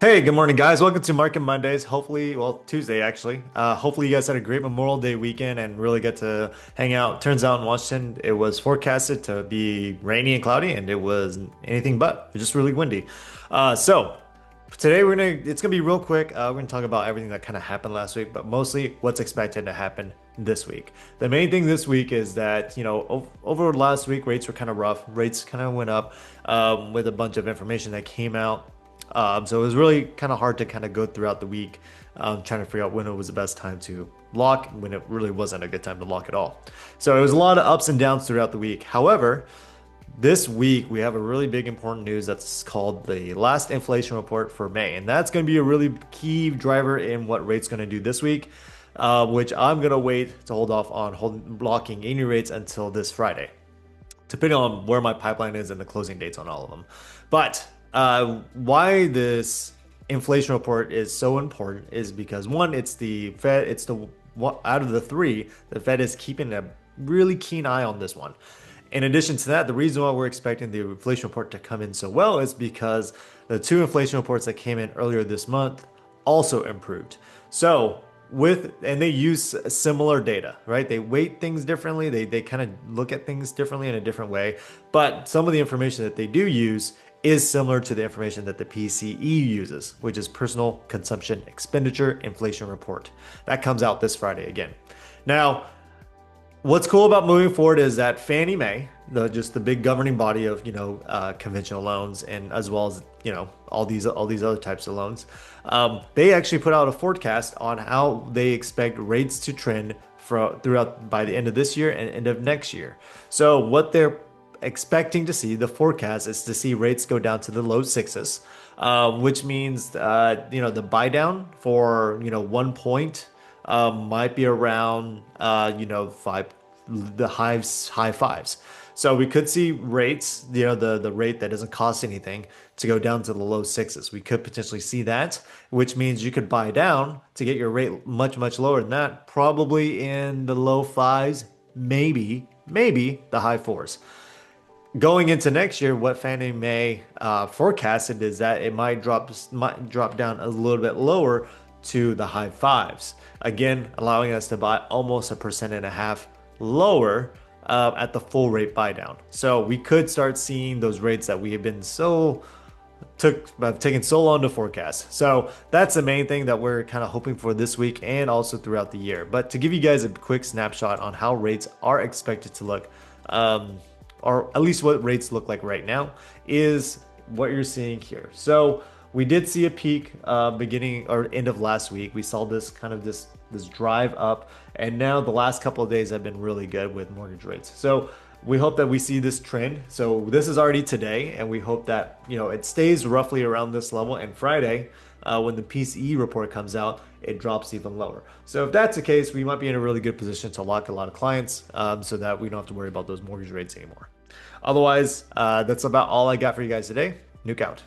Hey, good morning, guys. Welcome to Market Mondays. Hopefully, well, Tuesday actually. Hopefully, you guys had a great Memorial Day weekend and really get to hang out. Turns out in Washington, it was forecasted to be rainy and cloudy, and it was anything but. It was just really windy. So today it's gonna be real quick. We're gonna talk about everything that kind of happened last week, but mostly what's expected to happen this week. The main thing this week is that over last week rates were kind of rough. Rates kind of went up with a bunch of information that came out. So it was really kind of hard to kind of go throughout the week, trying to figure out when it was the best time to lock, when it really wasn't a good time to lock at all. So it was a lot of ups and downs throughout the week. However, this week we have a really big important news that's called the last inflation report for May, and that's going to be a really key driver in what rates going to do this week, which I'm going to wait to hold off on locking any rates until this Friday, depending on where my pipeline is and the closing dates on all of them. But why this inflation report is so important is because one, it's the Fed, it's the out of the three, the Fed is keeping a really keen eye on this one. In addition to that, the reason why we're expecting the inflation report to come in so well is because the two inflation reports that came in earlier this month also improved. So and they use similar data, right? They weight things differently. They kind of look at things differently in a different way. But some of the information that they do use is similar to the information that the PCE uses, which is Personal Consumption Expenditure Inflation Report. That comes out this Friday again. Now, what's cool about moving forward is that Fannie Mae, just the big governing body of conventional loans, and as well as all these other types of loans, they actually put out a forecast on how they expect rates to trend throughout by the end of this year and end of next year. So what they're expecting to see, the forecast is to see rates go down to the low sixes, which means the buy down for 1 point might be around the high fives. So we could see rates, the rate that doesn't cost anything to go down to the low sixes. We could potentially see that, which means you could buy down to get your rate much lower than that, probably in the low fives, maybe the high fours. Going into next year, what Fannie Mae forecasted is that it might drop down a little bit lower to the high fives. Again, allowing us to buy almost 1.5% lower at the full rate buy down. So we could start seeing those rates that we have been taking so long to forecast. So that's the main thing that we're kind of hoping for this week and also throughout the year. But to give you guys a quick snapshot on how rates are expected to look, or at least what rates look like right now, is what you're seeing here. So we did see a peak beginning or end of last week. We saw this drive up, and now the last couple of days have been really good with mortgage rates. So we hope that we see this trend. So this is already today, and we hope that it stays roughly around this level. And Friday, when the PCE report comes out, it drops even lower. So if that's the case, we might be in a really good position to lock a lot of clients, so that we don't have to worry about those mortgage rates anymore. Otherwise, that's about all I got for you guys today. Nuke out.